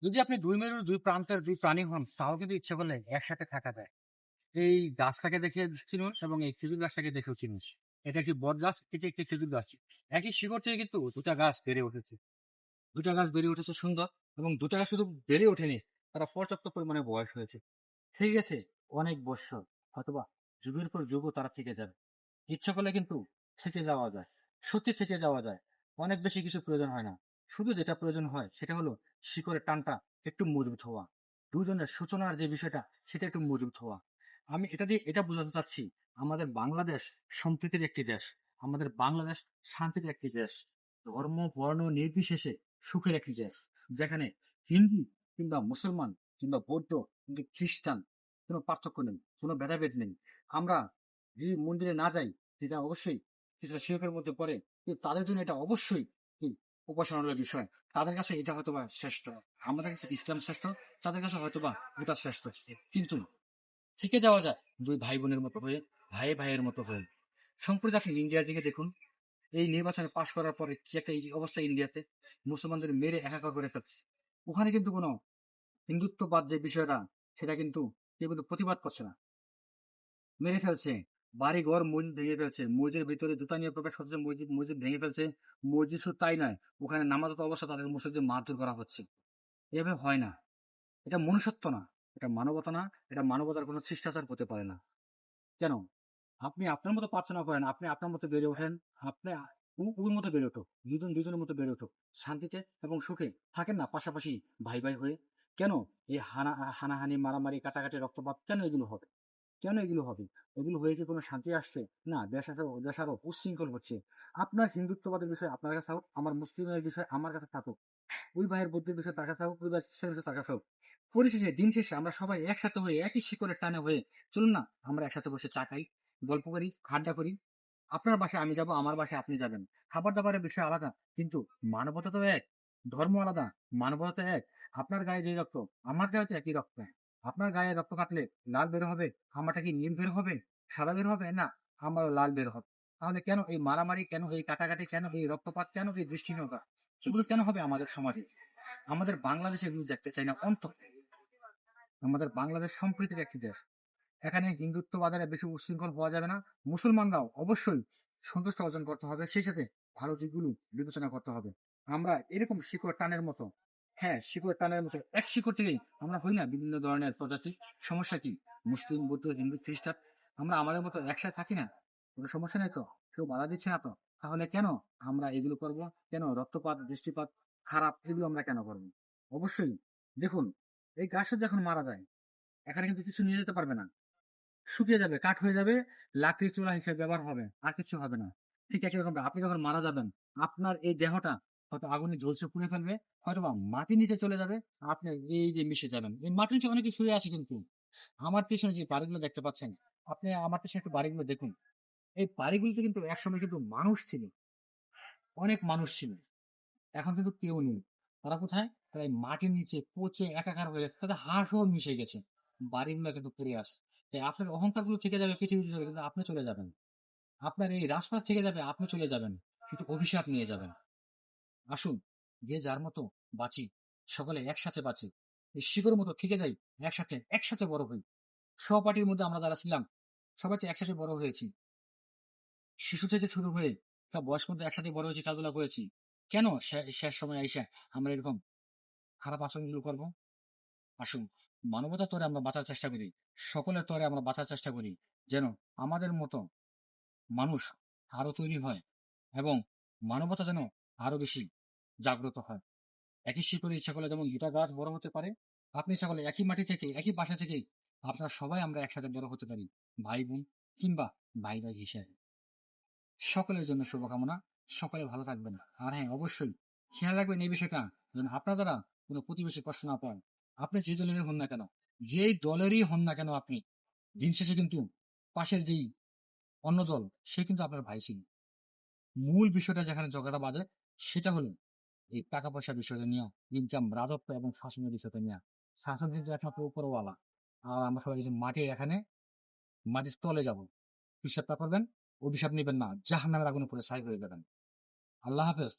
যদি আপনি ২ মেরুর ২ প্রান্তের ২ প্রাণী হন, তাও কিন্তু ইচ্ছে করলে একসাথে থাকা যায়। এই গাছটাকে দেখে চিনুন এবং এই খেজুর গাছটাকে দেখেও চিনুন। এটা একটি বটগাছ, এটি একটি খেজুর গাছ। একই শিকড় থেকে কিন্তু ২ টা গাছ বেড়ে উঠেছে। ২ টা গাছ বেড়ে উঠেছে সুন্দর এবং ২ টা গাছ শুধু বেড়ে ওঠেনি, তারা পর্যাপ্ত পরিমাণে বয়স হয়েছে। ঠিক আছে, অনেক বৎসর, হয়তোবা যুগের পর যুগও তারা থেকে যাবে। ইচ্ছা করলে কিন্তু থেকে যাওয়া যায়। সত্যি থেকে যাওয়া যায়। অনেক বেশি কিছু প্রয়োজন হয় না। শুধু যেটা প্রয়োজন হয় সেটা হলো শিকড়ের টানটা একটু মজবুত হওয়া। দুজনের সূচনার যে বিষয়টা সেটা একটু মজবুত হওয়া। আমি এটা দিয়ে এটা বোঝাতে চাচ্ছি, আমাদের বাংলাদেশ সম্প্রীতির একটি দেশ। আমাদের বাংলাদেশ শান্তির একটি দেশ। ধর্ম, বর্ণ নির্বিশেষে সুখের একটি দেশ। যেখানে হিন্দু কিংবা মুসলমান কিংবা বৌদ্ধ কিংবা খ্রিস্টান কোনো পার্থক্য নেই, কোনো ভেদাভেদ নেই। আমরা যদি মন্দিরে না যাই, সেটা অবশ্যই কিছুটা শিরকের মধ্যে পড়ে, কিন্তু তাদের জন্য এটা অবশ্যই কি উপাসনার বিষয়। তাদের কাছে এটা হয়তোবা শ্রেষ্ঠ, আমাদের কাছে ইসলাম শ্রেষ্ঠ, তাদের কাছে হয়তোবা ওটা শ্রেষ্ঠ। কিন্তু থেকে যাওয়া যায় দুই ভাই বোনের মতো হয়ে, ভাই ভাইয়ের মতো হয়ে। সম্প্রতি আপনি ইন্ডিয়ার দিকে দেখুন, এই নির্বাচনে পাশ করার পরে কি একটা এই অবস্থা ইন্ডিয়াতে, মুসলমানদের মেরে একাকার করে ফেলছে। ওখানে কিন্তু কোনো হিন্দুত্ববাদ যে বিষয়টা, সেটা কিন্তু কেউ কিন্তু প্রতিবাদ করছে না, মেরে ফেলছে। বাড়ি ঘর মসজিদ ভেঙে ফেলছে, মসজিদের ভিতরে জুতা নিয়ে প্রবেশ করছে, মসজিদ মসজিদ ভেঙে ফেলছে। মসজিদ শুধু তাই নয়, ওখানে নামাজরত অবস্থা তাদের মসজিদে মারধর করা হচ্ছে। এভাবে হয় না, এটা মনুষ্যত্ব না, এটা মানবতা না, এটা মানবতার কোনো শিষ্টাচার হতে পারে না। কেন? আপনি আপনার মতো প্রার্থনা করেন, আপনি আপনার মতো বেড়ে ওঠেন, আপনি ওর মতো বেড়ে ওঠো, দুজন দুজনের মতো বেড়ে ওঠো, শান্তিতে এবং সুখে থাকেন না পাশাপাশি, ভাই ভাই হয়ে। কেন এই হানাহানি, মারামারি, কাটাকাটি, রক্তপাত কেন এগুলো হবে? কেন এগুলো হবে? এগুলো হয়ে কি কোনো শান্তি আসছে? না, দেশ আরো উচ্ছৃঙ্খল হচ্ছে। আপনার হিন্দুত্ববাদের বিষয় আপনার কাছে হোক, আমার মুসলিমের বিষয় আমার কাছে থাকুক, ওই ভাইয়ের বুদ্ধির বিষয় তার কাছে হোক, ওই ভাইয়ের খ্রিস্টানের বিষয় তার কাছে হোক। পরিশেষে দিন শেষে আমরা সবাই একসাথে হয়ে একই শিকড়ের টানে হয়ে চলুন না, আমরা একসাথে বসে চা খাই, গল্প করি, আড্ডা করি। আপনার বাসায় আমি যাব, আমার বাসায় আপনি যাবেন। খাবার দাবারের বিষয় আলাদা, কিন্তু মানবতা তো এক। ধর্ম আলাদা, মানবতা তো এক। আপনার গায়ে যে রক্ত, আমার গায়ে তো একই রক্ত। আপনার গায়ে রক্ত কাটলে লাল বের হবে, আমারটা কি নীল বের হবে, সাদা বের হবে? না, আমারও লাল বের হবে। তাহলে কেন এই মারামারি, কেন এই কাটাকাটি, কেন এই রক্তপাত, কেন এই দৃষ্টিহীনতা? সেগুলো কেন হবে আমাদের সমাজে? আমাদের বাংলাদেশে এগুলো দেখতে চাই না অন্তত। আমাদের বাংলাদেশ সম্প্রীতির একটি দেশ। এখানে হিন্দুত্ববাদের বেশি উচ্ছৃঙ্খল হওয়া যাবে না। মুসলমানরাও অবশ্যই সন্তুষ্ট অর্জন করতে হবে, সেই সাথে ভালো দিকগুলো বিবেচনা করতে হবে। আমরা এরকম শিকড় টানের মতো, হ্যাঁ শিকড় টানের মতো এক শিকড় থেকেই আমরা হই না বিভিন্ন ধরনের প্রজাতি। সমস্যা কি? মুসলিম, বৌদ্ধ, হিন্দু, খ্রিস্টান, আমরা আমাদের মতো একসাথে থাকি না? কোনো সমস্যা নেই তো? কেউ বাধা দিচ্ছে না তো? তাহলে কেন আমরা এগুলো করব? কেন রক্তপাত, দৃষ্টিপাত, খারাপ এগুলো আমরা কেন করবো? অবশ্যই দেখুন, এই গাছটা যখন মারা যায়, এখানে কিন্তু কিছু নিয়ে যেতে পারবে না, শুকিয়ে যাবে, কাঠ হয়ে যাবে, লাকড়ির চুলা হিসেবে ব্যবহার হবে, আর কিছু হবে না। ঠিক একই রকম আপনি যখন মারা যাবেন, আপনার এই দেহটা হয়তো আগুনে ঝলসে পুড়ে ফেলবে, হয়তো বা মাটির নিচে চলে যাবে, আপনি এই যে মিশে যাবেন। এই মাটির নিচে অনেকে শুয়ে আছে কিন্তু। আমার পেছনে যে বাড়িগুলো দেখতে পাচ্ছেন, আপনি আমার পেছনে একটু বাড়িগুলো দেখুন। এই বাড়িগুলোতে কিন্তু একসময় কিন্তু মানুষ ছিল, অনেক মানুষ ছিল। এখন কিন্তু কেউ নেই। তারা কোথায়? তারা এই মাটির নিচে পচে একাকার হয়ে তাদের হাঁসও মিশে গেছে। বাড়িগুলো কিন্তু পড়ে আছে। তাই আপনার অহংকারগুলো থেকে যাবে, পৃথিবী থেকে, কিন্তু আপনি চলে যাবেন। আপনার এই রাজপাট থেকে যাবে, আপনি চলে যাবেন। কিন্তু অভিশাপ নিয়ে যাবেন। আসুন, যে যার মতো বাঁচি, সকলে একসাথে বাঁচি। এই শিকড়ের মতো থেকে যাই, একসাথে একসাথে বড় হই। সহপাঠীর মধ্যে আমরা যারা ছিলাম, সবাই তো একসাথে বড় হয়েছি। শিশু থেকে শুরু হয়ে একটা বয়স মধ্যে একসাথে বড় হয়েছি, খেলাধুলা করেছি। কেন শেষ সময় আইসা আমরা এরকম খারাপ আচরণগুলো করবো? আসুন, মানবতার তরে আমরা বাঁচার চেষ্টা করি, সকলের তরে আমরা বাঁচার চেষ্টা করি, যেন আমাদের মতো মানুষ আরো তৈরি হয় এবং মানবতা যেন আরো বেশি জাগ্রত হয়। একই শিকড়ে ইচ্ছা করলে যেমন দুটা গাছ বড় হতে পারে, আপনি ইচ্ছা করলে একই মাটি থেকে, একই বাসা থেকে আপনারা সবাই আমরা একসাথে বড় হতে পারি, ভাই বোন কিংবা ভাই ভাই হিসেবে। সকলের জন্য শুভকামনা। সকলে ভালো থাকবেন। আর হ্যাঁ, অবশ্যই খেয়াল রাখবেন এই বিষয়টা, যেন আপনার দ্বারা কোনো প্রতিবেশী কষ্ট না পায়। আপনি যে দলেরই হন না কেন, যেই দলেরই হন না কেন আপনি, দিন শেষে কিন্তু পাশের যেই অন্য দল, সে কিন্তু আপনার ভাই ছিল। মূল বিষয়টা যেখানে ঝগড়াটা বাঁধে, সেটা হলো এই টাকা পয়সার বিষয়টা নিয়ে, ইনকাম, রাজত্ব এবং শাসনের বিষয়টা নিয়ে। শাসন কিন্তু একমাত্র উপরওয়ালা। আর আমরা সবাই যদি মাটির এখানে, মাটির তলে যাব, হিসাবটা করবেন, অভিশাপ নেবেন না, জাহান্নামের আগুনে পড়ে ছাই হয়ে যাবেন। আল্লাহ হাফেজ।